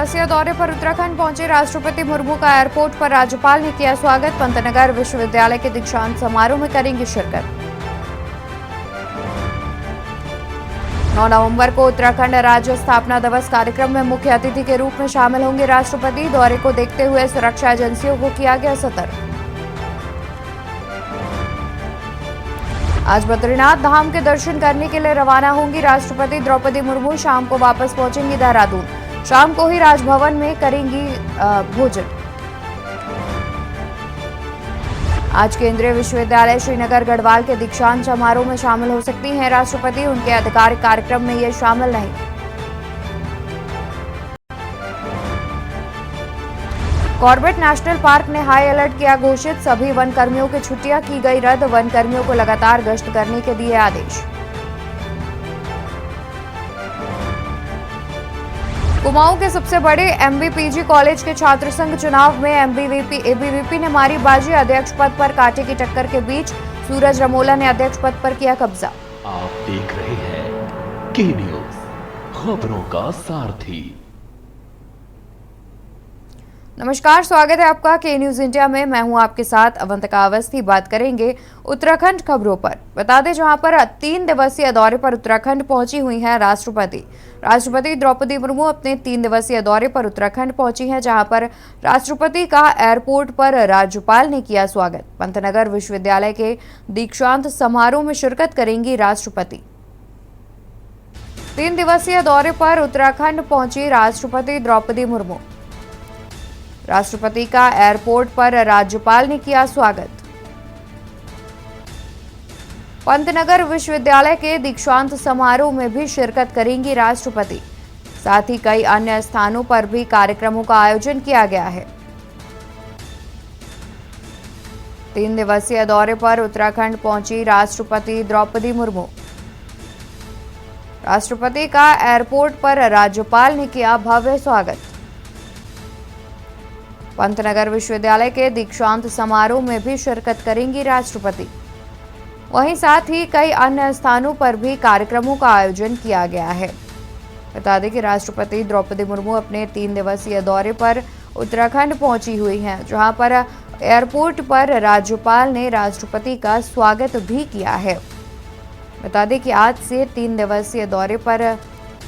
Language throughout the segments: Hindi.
दिवसीय दौरे पर उत्तराखंड पहुंचे राष्ट्रपति मुर्मू का एयरपोर्ट पर राज्यपाल ने किया स्वागत। पंतनगर विश्वविद्यालय के दीक्षांत समारोह में करेंगे शिरकत। 9 नवंबर को उत्तराखंड राज्य स्थापना दिवस कार्यक्रम में मुख्य अतिथि के रूप में शामिल होंगे राष्ट्रपति। दौरे को देखते हुए सुरक्षा एजेंसियों को किया गया सतर्क। आज बद्रीनाथ धाम के दर्शन करने के लिए रवाना होंगी राष्ट्रपति द्रौपदी मुर्मू। शाम को वापस पहुंचेंगी देहरादून। शाम को ही राजभवन में करेंगी भोजन। आज केंद्रीय विश्वविद्यालय श्रीनगर गढ़वाल के दीक्षांत समारोह में शामिल हो सकती हैं राष्ट्रपति। उनके आधिकारिक कार्यक्रम में ये शामिल नहीं। कॉर्बेट नेशनल पार्क ने हाई अलर्ट किया घोषित। सभी वन कर्मियों की छुट्टियां की गई रद्द। वन कर्मियों को लगातार गश्त करने के दिए आदेश। कुमाऊं के सबसे बड़े एमबीपीजी कॉलेज के छात्र संघ चुनाव में एबीवीपी ने मारी बाजी। अध्यक्ष पद पर कांटे की टक्कर के बीच सूरज रमोला ने अध्यक्ष पद पर किया कब्जा। आप देख रहे हैं के न्यूज, खबरों का सारथी। नमस्कार, स्वागत है आपका के न्यूज इंडिया में। मैं हूं आपके साथ अवंतिका अवस्थी। बात करेंगे उत्तराखंड खबरों पर। बता दें, जहां पर 3 दिवसीय दौरे पर उत्तराखंड पहुंची हुई हैं राष्ट्रपति द्रौपदी मुर्मू अपने 3 दिवसीय दौरे पर उत्तराखंड पहुंची हैं, जहां पर राष्ट्रपति का एयरपोर्ट पर राज्यपाल ने किया स्वागत। पंतनगर विश्वविद्यालय के दीक्षांत समारोह में शिरकत करेंगी राष्ट्रपति। 3 दिवसीय दौरे पर उत्तराखंड पहुंची राष्ट्रपति द्रौपदी मुर्मू। राष्ट्रपति का एयरपोर्ट पर राज्यपाल ने किया स्वागत। पंतनगर विश्वविद्यालय के दीक्षांत समारोह में भी शिरकत करेंगी राष्ट्रपति। साथ ही कई अन्य स्थानों पर भी कार्यक्रमों का आयोजन किया गया है। 3 दिवसीय दौरे पर उत्तराखंड पहुंची राष्ट्रपति द्रौपदी मुर्मू। राष्ट्रपति का एयरपोर्ट पर राज्यपाल ने किया भव्य स्वागत। पंतनगर विश्वविद्यालय के दीक्षांत समारोह में भी शिरकत करेंगी राष्ट्रपति। वहीं साथ ही कई अन्य स्थानों पर भी कार्यक्रमों का आयोजन किया गया है। बता दें कि राष्ट्रपति द्रौपदी मुर्मू अपने 3 दिवसीय दौरे पर उत्तराखंड पहुंची हुई हैं, जहां पर एयरपोर्ट पर राज्यपाल ने राष्ट्रपति का स्वागत भी किया है। बता दें कि आज से 3 दिवसीय दौरे पर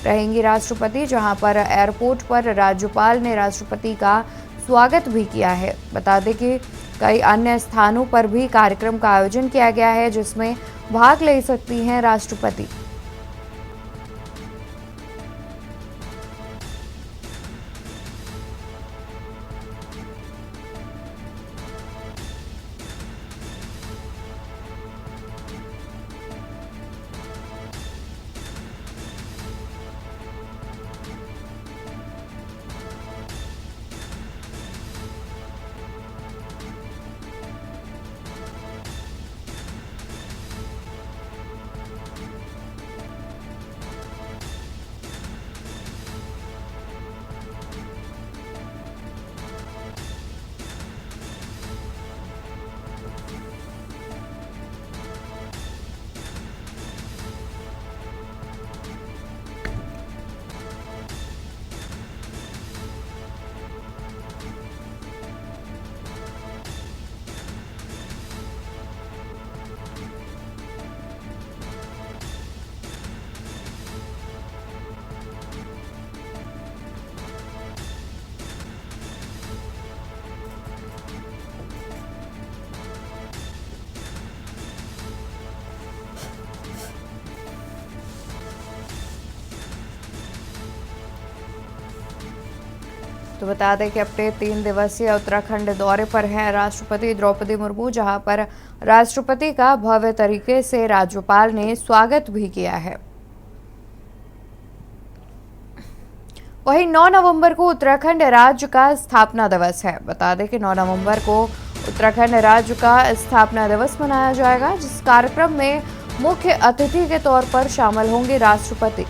रहेंगी राष्ट्रपति, जहां पर एयरपोर्ट पर राज्यपाल ने राष्ट्रपति का स्वागत भी किया है। बता दें कि कई अन्य स्थानों पर भी कार्यक्रम का आयोजन किया गया है, जिसमें भाग ले सकती हैं राष्ट्रपति। तो बता दें कि अपने 3 दिवसीय उत्तराखंड दौरे पर हैं राष्ट्रपति द्रौपदी मुर्मू, जहां पर राष्ट्रपति का भव्य तरीके से राज्यपाल ने स्वागत भी किया है। वहीं 9 नवंबर को उत्तराखंड राज्य का स्थापना दिवस है। बता दें कि 9 नवंबर को उत्तराखंड राज्य का स्थापना दिवस मनाया जाएगा, जिस कार्यक्रम में मुख्य अतिथि के तौर पर शामिल होंगे राष्ट्रपति।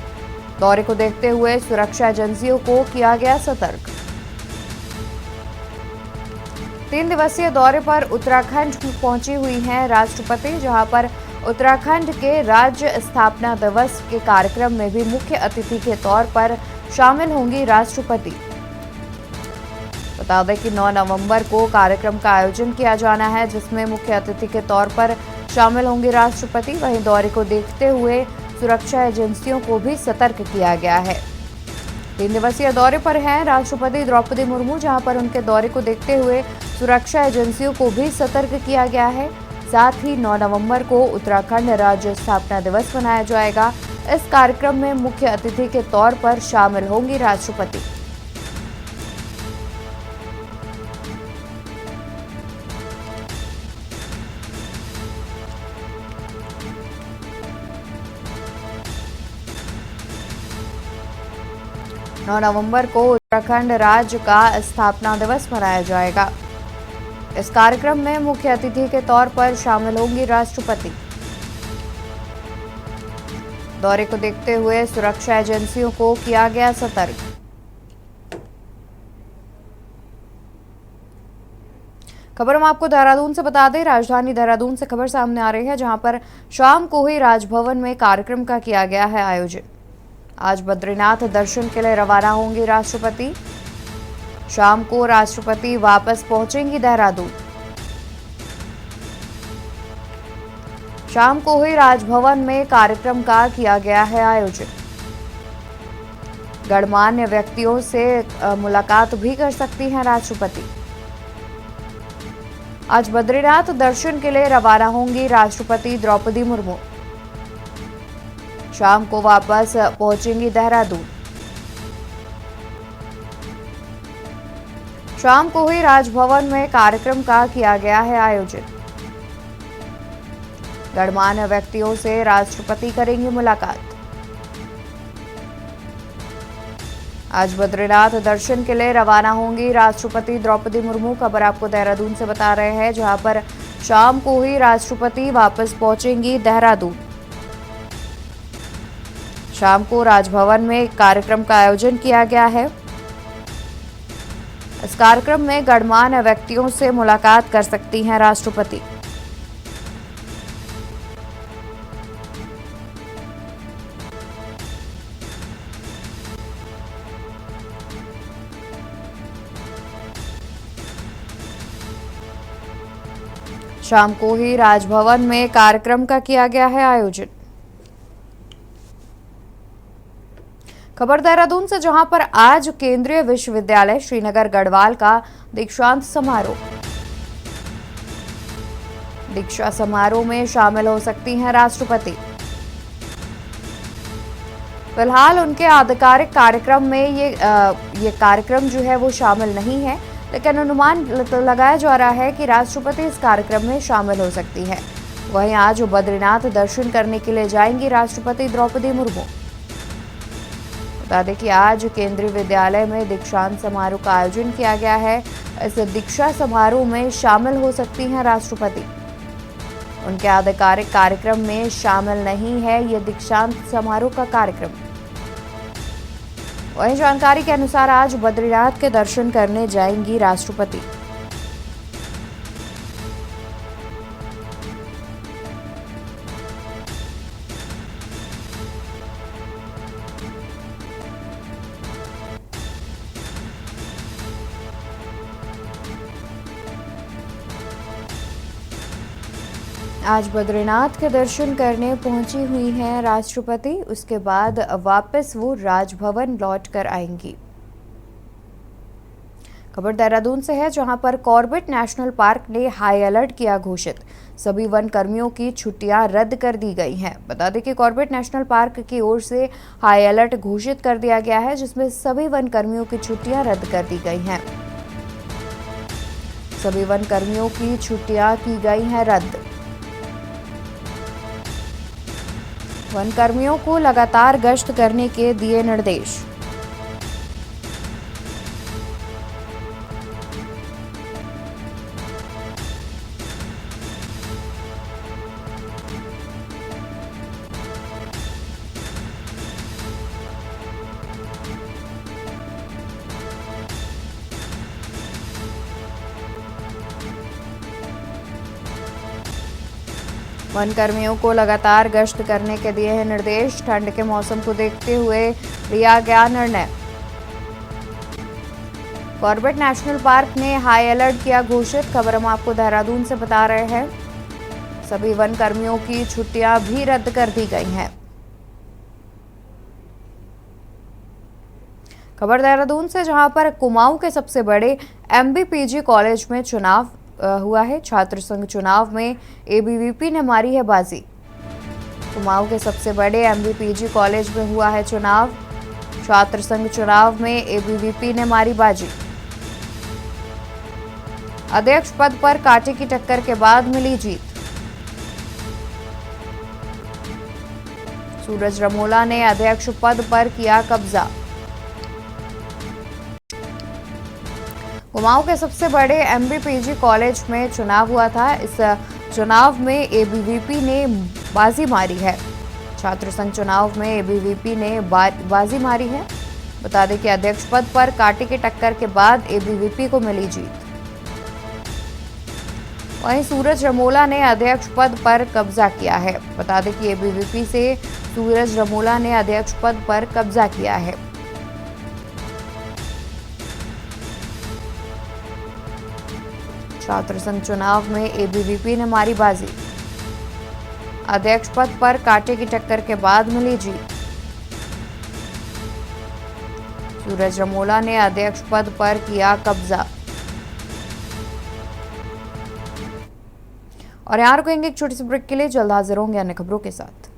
दौरे को देखते हुए सुरक्षा एजेंसियों को किया गया सतर्क। 3 दिवसीय दौरे पर उत्तराखंड पहुंची हुई हैं राष्ट्रपति, जहां पर उत्तराखंड के राज्य स्थापना दिवस के कार्यक्रम में भी मुख्य अतिथि के तौर पर शामिल होंगी राष्ट्रपति। बता दें कि 9 नवंबर को कार्यक्रम का आयोजन किया जाना है, जिसमें मुख्य अतिथि के तौर पर शामिल होंगे राष्ट्रपति। वहीं दौरे को देखते हुए सुरक्षा एजेंसियों को भी सतर्क किया गया है। 3 दिवसीय दौरे पर हैं राष्ट्रपति द्रौपदी मुर्मू, जहां पर उनके दौरे को देखते हुए सुरक्षा एजेंसियों को भी सतर्क किया गया है। साथ ही 9 नवंबर को उत्तराखंड राज्य स्थापना दिवस मनाया जाएगा। इस कार्यक्रम में मुख्य अतिथि के तौर पर शामिल होंगी राष्ट्रपति। नौ नवंबर को उत्तराखंड राज्य का स्थापना दिवस मनाया जाएगा। इस कार्यक्रम में मुख्य अतिथि के तौर पर शामिल होंगी राष्ट्रपति। दौरे को देखते हुए सुरक्षा एजेंसियों को किया गया सतर्क। खबर हम आपको देहरादून से बता दें। राजधानी देहरादून से खबर सामने आ रही है, जहां पर शाम को ही राजभवन में कार्यक्रम का किया गया है आयोजन। आज बद्रीनाथ दर्शन के लिए रवाना होंगे राष्ट्रपति। शाम को राष्ट्रपति वापस पहुंचेंगी देहरादून। शाम को ही राजभवन में कार्यक्रम का किया गया है आयोजन। गणमान्य व्यक्तियों से मुलाकात भी कर सकती हैं राष्ट्रपति। आज बद्रीनाथ दर्शन के लिए रवाना होंगी राष्ट्रपति द्रौपदी मुर्मू। शाम को वापस पहुंचेंगी देहरादून। शाम को ही राजभवन में कार्यक्रम का किया गया है आयोजन। गणमान्य व्यक्तियों से राष्ट्रपति करेंगे मुलाकात। आज बद्रीनाथ दर्शन के लिए रवाना होंगी राष्ट्रपति द्रौपदी मुर्मू। खबर आपको देहरादून से बता रहे हैं, जहां पर शाम को ही राष्ट्रपति वापस पहुंचेंगी देहरादून। शाम को राजभवन में कार्यक्रम का आयोजन किया गया है। इस कार्यक्रम में गणमान्य व्यक्तियों से मुलाकात कर सकती हैं राष्ट्रपति। शाम को ही राजभवन में कार्यक्रम का किया गया है आयोजन। खबर देहरादून से, जहां पर आज केंद्रीय विश्वविद्यालय श्रीनगर गढ़वाल का दीक्षांत समारोह। दीक्षा समारोह में शामिल हो सकती हैं राष्ट्रपति। फिलहाल उनके आधिकारिक कार्यक्रम में ये कार्यक्रम जो है वो शामिल नहीं है, लेकिन अनुमान लगाया जा रहा है कि राष्ट्रपति इस कार्यक्रम में शामिल हो सकती है। वहीं आज बद्रीनाथ दर्शन करने के लिए जाएंगी राष्ट्रपति द्रौपदी मुर्मू। बता दें कि आज केंद्रीय विद्यालय में दीक्षांत समारोह का आयोजन किया गया है। इस दीक्षा समारोह में शामिल हो सकती हैं राष्ट्रपति। उनके आधिकारिक कार्यक्रम में शामिल नहीं है यह दीक्षांत समारोह का कार्यक्रम। वहीं जानकारी के अनुसार आज बद्रीनाथ के दर्शन करने जाएंगी राष्ट्रपति। आज बद्रीनाथ के दर्शन करने पहुंची हुई हैं राष्ट्रपति। उसके बाद वापस वो राजभवन लौट कर आएंगी। खबर देहरादून से है, जहां पर कॉर्बेट नेशनल पार्क ने हाई अलर्ट किया घोषित। सभी वन कर्मियों की छुट्टियां रद्द कर दी गई हैं। बता दें कि कॉर्बेट नेशनल पार्क की ओर से हाई अलर्ट घोषित कर दिया गया है, जिसमें सभी वन कर्मियों की छुट्टियां रद्द कर दी गई हैं। सभी वन कर्मियों की छुट्टियां की गई हैं रद्द। वन कर्मियों को लगातार गश्त करने के दिए निर्देश। वन कर्मियों को लगातार गश्त करने के दिए हैं निर्देश। ठंड के मौसम को देखते हुए लिया गया निर्णय। कॉर्बेट नेशनल पार्क ने हाई अलर्ट किया घोषित। खबर हम आपको देहरादून से बता रहे हैं। सभी वन कर्मियों की छुट्टियां भी रद्द कर दी गई हैं। खबर देहरादून से, जहां पर कुमाऊं के सबसे बड़े एमबीपीजी कॉलेज में चुनाव हुआ है। छात्र संघ चुनाव में एबीवीपी ने मारी है बाजी। कुमाऊं के सबसे बड़े एमबीपीजी कॉलेज में हुआ है चुनाव। छात्र संघ चुनाव में एबीवीपी ने मारी बाजी। अध्यक्ष पद पर कांटे की टक्कर के बाद मिली जीत। सूरज रमोला ने अध्यक्ष पद पर किया कब्जा। कुमाऊं के सबसे बड़े एमबीपीजी कॉलेज में चुनाव हुआ था। इस चुनाव में एबीवीपी ने बाजी मारी है। छात्र संघ चुनाव में एबीवीपी ने बाजी मारी है। बता दें कि अध्यक्ष पद पर कांटे की टक्कर के बाद एबीवीपी को मिली जीत। वहीं सूरज रमोला ने अध्यक्ष पद पर कब्जा किया है। बता दें कि एबीवीपी से सूरज रमोला ने अध्यक्ष पद पर कब्जा किया है। छात्र संघ चुनाव में एबीवीपी ने मारी बाजी। अध्यक्ष पद पर कांटे की टक्कर के बाद मिली जीत। सूरज रमोला ने अध्यक्ष पद पर किया कब्जा। और यहाँ रुकेंगे एक छोटी सी ब्रेक के लिए। जल्द हाजिर होंगे अन्य खबरों के साथ।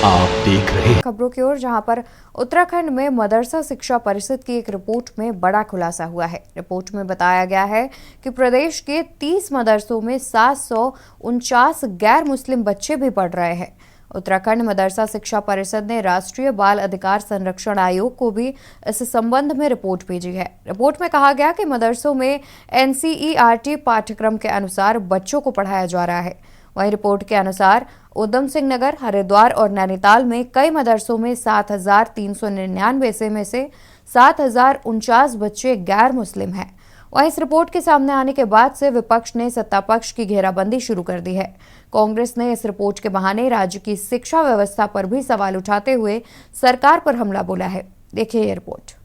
आप देख रहे हैं खबरों की ओर, जहां पर उत्तराखंड में मदरसा शिक्षा परिषद की एक रिपोर्ट में बड़ा खुलासा हुआ है। रिपोर्ट में बताया गया है कि प्रदेश के 30 मदरसों में 749 गैर मुस्लिम बच्चे भी पढ़ रहे हैं। उत्तराखंड मदरसा शिक्षा परिषद ने राष्ट्रीय बाल अधिकार संरक्षण आयोग को भी इस संबंध में रिपोर्ट भेजी है। रिपोर्ट में कहा गया कि मदरसों में एनसीईआरटी पाठ्यक्रम के अनुसार बच्चों को पढ़ाया जा रहा है। वहीं रिपोर्ट के अनुसार उधम सिंह नगर, हरिद्वार और नैनीताल में कई मदरसों में 7,399 में से 7,049 बच्चे गैर मुस्लिम हैं। वहीं इस रिपोर्ट के सामने आने के बाद से विपक्ष ने सत्ता पक्ष की घेराबंदी शुरू कर दी है। कांग्रेस ने इस रिपोर्ट के बहाने राज्य की शिक्षा व्यवस्था पर भी सवाल उठाते हुए सरकार पर हमला बोला है। देखिए ये रिपोर्ट।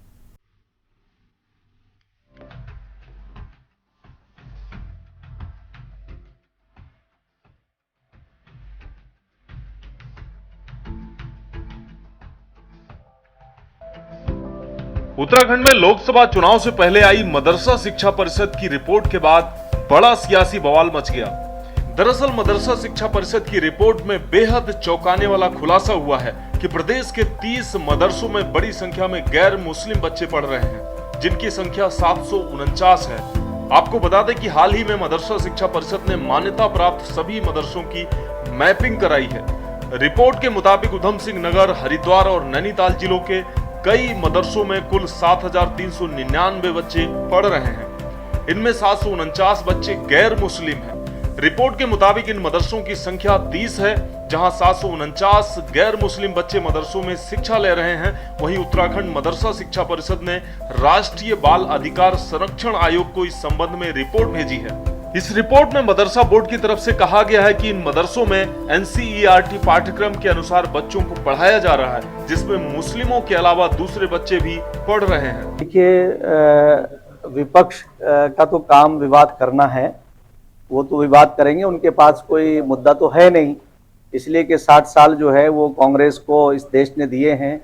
उत्तराखंड में लोकसभा चुनाव से पहले आई मदरसा शिक्षा परिषद की रिपोर्ट के बाद बड़ा सियासी बवाल मच गया। दरअसल मदरसा शिक्षा परिषद की रिपोर्ट में बेहद चौंकाने वाला खुलासा हुआ है कि प्रदेश के 30 मदरसों में बड़ी संख्या में गैर मुस्लिम बच्चे पढ़ रहे हैं, जिनकी संख्या 749 है। आपको बता दें कि हाल ही में मदरसा शिक्षा परिषद ने मान्यता प्राप्त सभी मदरसों की मैपिंग कराई है। रिपोर्ट के मुताबिक उधम सिंह नगर, हरिद्वार और नैनीताल जिलों के कई मदरसों में कुल 7,399 बच्चे पढ़ रहे हैं। इनमें 749 बच्चे गैर मुस्लिम हैं। रिपोर्ट के मुताबिक इन मदरसों की संख्या 30 है, जहां 749 गैर मुस्लिम बच्चे मदरसों में शिक्षा ले रहे हैं। वहीं उत्तराखंड मदरसा शिक्षा परिषद ने राष्ट्रीय बाल अधिकार संरक्षण आयोग को इस संबंध में रिपोर्ट भेजी है। इस रिपोर्ट में मदरसा बोर्ड की तरफ से कहा गया है कि इन मदरसों में एनसीईआरटी पाठ्यक्रम के अनुसार बच्चों को पढ़ाया जा रहा है, जिसमें मुस्लिमों के अलावा दूसरे बच्चे भी पढ़ रहे हैं। देखिए, विपक्ष का तो काम विवाद करना है, वो तो विवाद करेंगे, उनके पास कोई मुद्दा तो है नहीं। इसलिए कि 60 साल जो है वो कांग्रेस को इस देश ने दिए हैं,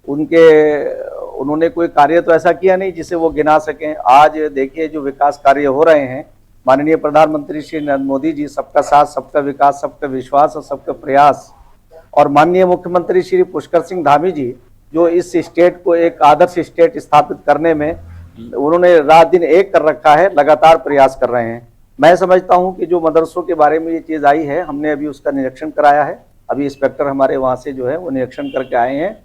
उन्होंने कोई कार्य तो ऐसा किया नहीं जिसे वो गिना सकें। आज देखिए जो विकास कार्य हो रहे हैं, माननीय प्रधानमंत्री श्री नरेंद्र मोदी जी सबका साथ, सबका विकास, सबका विश्वास और सबका प्रयास, और माननीय मुख्यमंत्री श्री पुष्कर सिंह धामी जी जो इस स्टेट को एक आदर्श स्टेट स्थापित करने में उन्होंने रात दिन एक कर रखा है, लगातार प्रयास कर रहे हैं। मैं समझता हूं कि जो मदरसों के बारे में ये चीज़ आई है, हमने अभी उसका निरीक्षण कराया है। अभी इंस्पेक्टर हमारे वहाँ से जो है वो निरीक्षण करके आए हैं।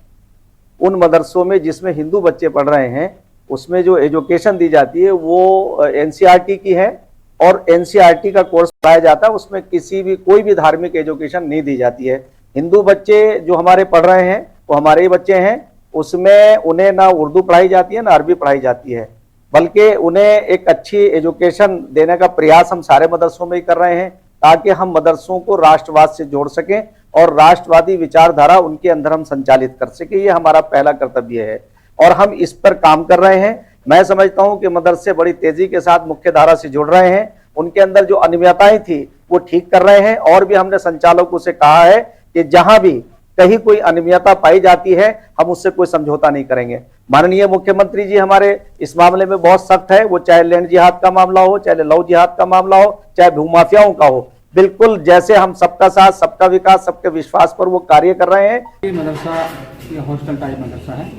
उन मदरसों में जिसमें हिंदू बच्चे पढ़ रहे हैं, उसमें जो एजुकेशन दी जाती है वो एनसीईआरटी की है, और एनसीईआरटी का कोर्स पढ़ाया जाता है, उसमें कोई भी धार्मिक एजुकेशन नहीं दी जाती है। हिंदू बच्चे जो हमारे पढ़ रहे हैं वो हमारे ही बच्चे हैं, उसमें उन्हें ना उर्दू पढ़ाई जाती है ना अरबी पढ़ाई जाती है, बल्कि उन्हें एक अच्छी एजुकेशन देने का प्रयास हम सारे मदरसों में ही कर रहे हैं, ताकि हम मदरसों को राष्ट्रवाद से जोड़ सकें और राष्ट्रवादी विचारधारा उनके अंदर हम संचालित कर सकें। ये हमारा पहला कर्तव्य है। और हम इस पर काम कर रहे हैं। मैं समझता हूं कि मदरसे बड़ी तेजी के साथ मुख्य धारा से जुड़ रहे हैं, उनके अंदर जो अनियमितताएं थी वो ठीक कर रहे हैं। और भी हमने संचालकों से कहा है कि जहां भी कहीं कोई अनियमितता पाई जाती है हम उससे कोई समझौता नहीं करेंगे। माननीय मुख्यमंत्री जी हमारे इस मामले में बहुत सख्त है, वो चाहे लैंड जिहाद का मामला हो, चाहे लव जिहाद का मामला हो, चाहे भूमाफियाओं का हो, बिल्कुल जैसे हम सबका साथ सबका विकास सबके विश्वास पर वो कार्य कर रहे हैं। ये मदरसा ये हॉस्टल टाइप मदरसा है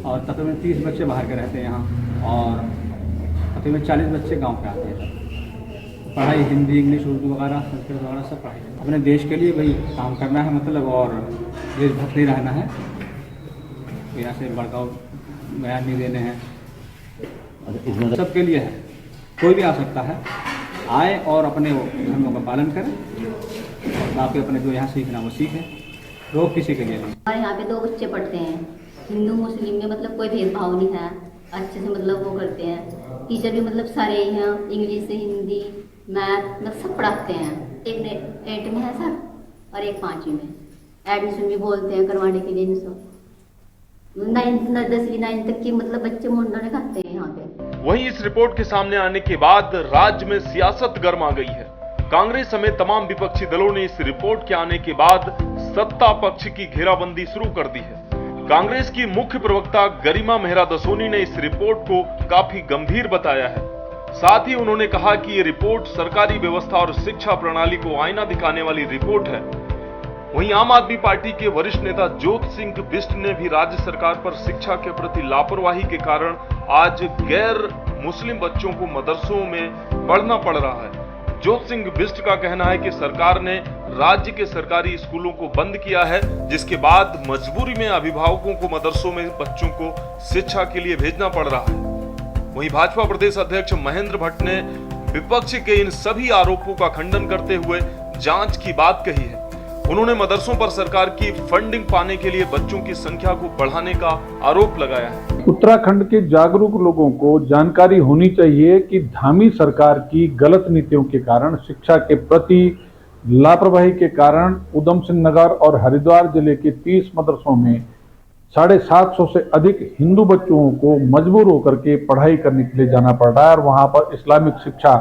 और तकरीबन 30 बच्चे बाहर के रहते हैं यहाँ और तकरीबन 40 बच्चे गांव के आते हैं। पढ़ाई हिंदी, इंग्लिश, उर्दू वगैरह, संस्कृत वगैरह सब पढ़ाई अपने देश के लिए भाई काम करना है मतलब, और देशभक्त नहीं रहना है। यहाँ से भड़काऊ बयान नहीं देने हैं, सबके लिए है। कोई भी आ सकता है, आए और अपने धर्मों का पालन करें और बाकी अपने जो यहाँ सीखना वो सीखें, रोग किसी के लिए नहीं। हमारे यहाँ पे 2 बच्चे पढ़ते हैं, हिंदू मुस्लिम में मतलब कोई भेदभाव नहीं है, अच्छे से मतलब वो करते हैं। टीचर भी मतलब सारे यहाँ इंग्लिश से हिंदी मैथ मतलब सब पढ़ाते हैं। एक 8 में है सर और एक 5वीं में। एडमिशन भी बोलते हैं करवाने के लिए, 10वीं 9वीं तक की मतलब बच्चे मुंडा खाते हैं यहाँ पे। वहीं इस रिपोर्ट के सामने आने के बाद राज्य में सियासत गर्मा गई है। कांग्रेस समेत तमाम विपक्षी दलों ने इस रिपोर्ट के आने के बाद सत्ता पक्ष की घेराबंदी शुरू कर दी है। कांग्रेस की मुख्य प्रवक्ता गरिमा मेहरा दसोनी ने इस रिपोर्ट को काफी गंभीर बताया है। साथ ही उन्होंने कहा कि ये रिपोर्ट सरकारी व्यवस्था और शिक्षा प्रणाली को आईना दिखाने वाली रिपोर्ट है। वहीं आम आदमी पार्टी के वरिष्ठ नेता ज्योत सिंह बिष्ट ने भी राज्य सरकार पर शिक्षा के प्रति लापरवाही के कारण आज गैर मुस्लिम बच्चों को मदरसों में पढ़ना पड़ रहा है। ज्योत सिंह बिष्ट का कहना है कि सरकार ने राज्य के सरकारी स्कूलों को बंद किया है, जिसके बाद मजबूरी में अभिभावकों को मदरसों में बच्चों को शिक्षा के लिए भेजना पड़ रहा है। वहीं भाजपा प्रदेश अध्यक्ष महेंद्र भट्ट ने विपक्ष के इन सभी आरोपों का खंडन करते हुए जांच की बात कही है। उन्होंने मदरसों पर सरकार की फंडिंग पाने के लिए बच्चों की संख्या को बढ़ाने का आरोप लगाया है। उत्तराखंड के जागरूक लोगों को जानकारी होनी चाहिए कि धामी सरकार की गलत नीतियों के कारण, शिक्षा के प्रति लापरवाही के कारण उधम सिंह नगर और हरिद्वार जिले के 30 मदरसों में 750 से अधिक हिंदू बच्चों को मजबूर होकर के पढ़ाई करने के लिए जाना पड़ रहा है और वहां पर इस्लामिक शिक्षा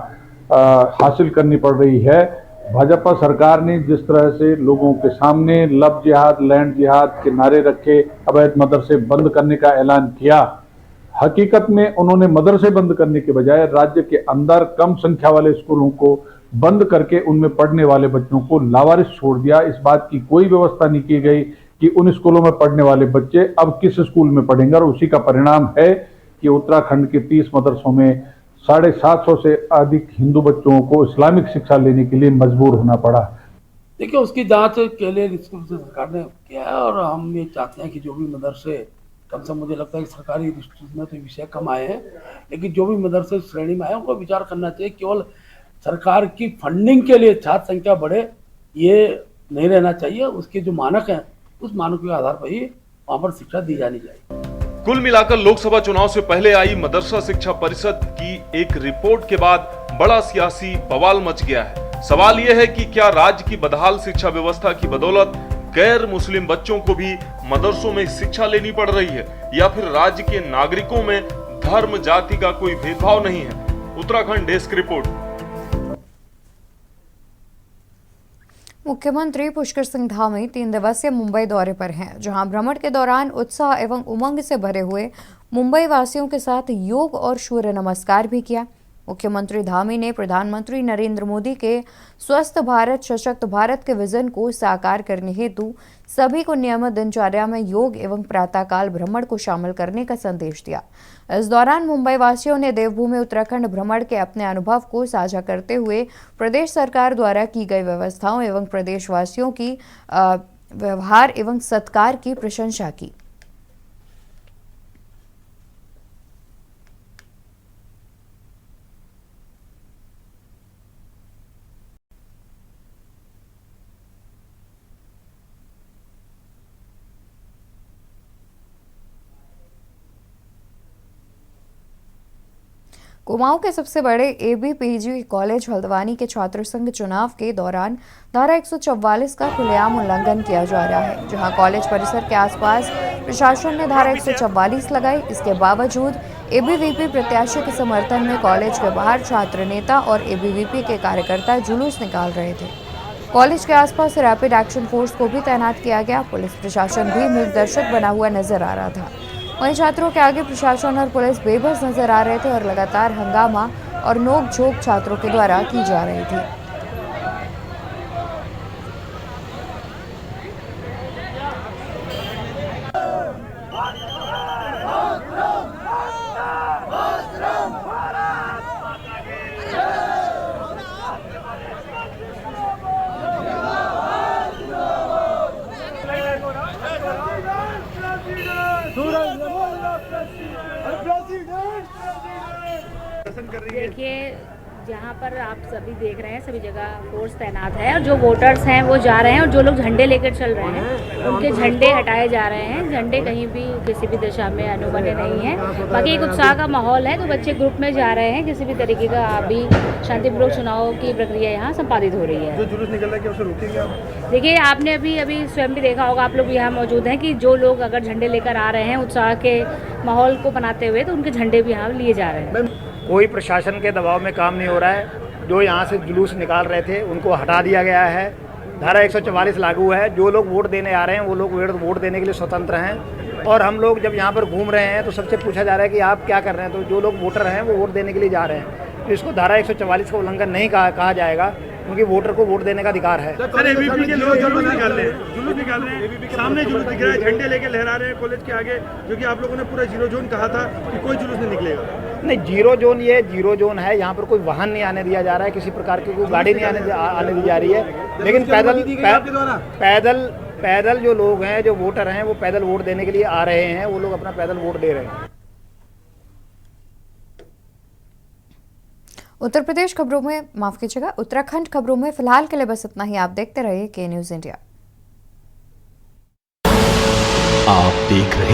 हासिल करनी पड़ रही है। भाजपा सरकार ने जिस तरह से लोगों के सामने लव जिहाद, लैंड जिहाद के नारे रखे, अवैध मदरसे बंद करने का ऐलान किया, हकीकत में उन्होंने मदरसे बंद करने के बजाय राज्य के अंदर कम संख्या वाले स्कूलों को बंद करके उनमें पढ़ने वाले बच्चों को लावारिस छोड़ दिया। इस बात की कोई व्यवस्था नहीं की गई कि उन स्कूलों में पढ़ने वाले बच्चे अब किस स्कूल में पढ़ेंगे, और उसी का परिणाम है कि उत्तराखंड के 30 मदरसों में 750 से अधिक हिंदू बच्चों को इस्लामिक शिक्षा लेने के लिए मजबूर होना पड़ा। देखिए, उसकी जांच के लिए स्कूल से सरकार ने किया है और हम ये चाहते हैं कि जो भी मदरसे, कम से मुझे लगता है कि सरकारी दृष्टि में तो विषय कम आए हैं, लेकिन जो भी मदरसे श्रेणी में आए उनको विचार करना चाहिए। केवल सरकार की फंडिंग के लिए छात्र संख्या बढ़े ये नहीं रहना चाहिए। उसके जो मानक हैं उस मानकों के आधार पर ही वहाँ पर शिक्षा दी जानी चाहिए। कुल मिलाकर लोकसभा चुनाव से पहले आई मदरसा शिक्षा परिषद की एक रिपोर्ट के बाद बड़ा सियासी बवाल मच गया है। सवाल यह है कि क्या राज्य की बदहाल शिक्षा व्यवस्था की बदौलत गैर मुस्लिम बच्चों को भी मदरसों में शिक्षा लेनी पड़ रही है, या फिर राज्य के नागरिकों में धर्म जाति का कोई भेदभाव नहीं है। Uttarakhand desk report. मुख्यमंत्री पुष्कर सिंह धामी 3 दिवसीय मुंबई दौरे पर हैं, जहां भ्रमण के दौरान उत्साह एवं उमंग से भरे हुए मुंबई वासियों के साथ योग और सूर्य नमस्कार भी किया। मुख्यमंत्री धामी ने प्रधानमंत्री नरेंद्र मोदी के स्वस्थ भारत सशक्त भारत के विजन को साकार करने हेतु सभी को नियमित दिनचर्या में योग एवं प्रातःकाल भ्रमण को शामिल करने का संदेश दिया। इस दौरान मुंबई वासियों ने देवभूमि उत्तराखंड भ्रमण के अपने अनुभव को साझा करते हुए प्रदेश सरकार द्वारा की गई व्यवस्थाओं एवं प्रदेशवासियों की व्यवहार एवं सत्कार की प्रशंसा की। कुमाऊं के सबसे बड़े एबीपीजी कॉलेज हल्द्वानी के छात्र संघ चुनाव के दौरान धारा 144 का खुलेआम उल्लंघन किया जा रहा है, जहां कॉलेज परिसर के आसपास प्रशासन ने धारा 144 लगाई। इसके बावजूद एबीवीपी प्रत्याशी के समर्थन में कॉलेज के बाहर छात्र नेता और एबीवीपी के कार्यकर्ता जुलूस निकाल रहे थे। कॉलेज के आसपास रैपिड एक्शन फोर्स को भी तैनात किया गया। पुलिस प्रशासन भी मूक दर्शक बना हुआ नजर आ रहा था। वहीं छात्रों के आगे प्रशासन और पुलिस बेबस नजर आ रहे थे और लगातार हंगामा और नोक-झोंक छात्रों के द्वारा की जा रही थी। देखिए, जहाँ पर आप सभी देख रहे हैं सभी जगह फोर्स तैनात है और जो वोटर्स हैं वो जा रहे हैं और जो लोग झंडे लेकर चल रहे हैं उनके झंडे हटाए जा रहे हैं। झंडे कहीं भी किसी भी दिशा में अनुमन्य नहीं है। बाकी एक उत्साह का माहौल है तो बच्चे ग्रुप में जा रहे हैं। किसी भी तरीके का अभी शांतिपूर्वक चुनाव की प्रक्रिया यहाँ संपादित हो रही है। जो जुलूस निकल रहा है क्या उसे रोकेंगे आप? देखिए, आपने अभी स्वयं भी देखा होगा, आप लोग यहाँ मौजूद हैं कि जो लोग अगर झंडे लेकर आ रहे हैं उत्साह के माहौल को बनाते हुए तो उनके झंडे भी यहाँ लिए जा रहे हैं। कोई प्रशासन के दबाव में काम नहीं हो रहा है। जो यहाँ से जुलूस निकाल रहे थे उनको हटा दिया गया है। धारा 144 लागू है। जो लोग वोट देने आ रहे हैं वो लोग वोट देने के लिए स्वतंत्र हैं। और हम लोग जब यहाँ पर घूम रहे हैं तो सबसे पूछा जा रहा है कि आप क्या कर रहे हैं, तो जो लोग वोटर हैं वो वोट देने के लिए जा रहे हैं। तो इसको धारा 144 का उल्लंघन नहीं कहा जाएगा क्योंकि वोटर को वोट देने का अधिकार है। सर, एबीवीपी के लोग जुलूस निकाल रहे हैं, सामने जुलूस दिख रहा है, झंडे लेके लहरा रहे हैं कॉलेज के आगे, जो कि आप लोगों ने पूरा जीरो जोन कहा था कि कोई जुलूस नहीं निकलेगा। नहीं, जीरो जोन है। यहाँ पर कोई वाहन नहीं आने दिया जा रहा है, किसी प्रकार की कोई गाड़ी नहीं आने दी जा रही है। लेकिन पैदल जो लोग हैं, जो वोटर हैं, वो पैदल वोट देने के लिए आ रहे हैं। वो लोग अपना पैदल वोट दे रहे हैं। उत्तर प्रदेश खबरों में, माफ कीजिएगा, उत्तराखंड खबरों में फिलहाल के लिए बस इतना ही। आप देखते रहिए के न्यूज़ इंडिया। आप देख रहे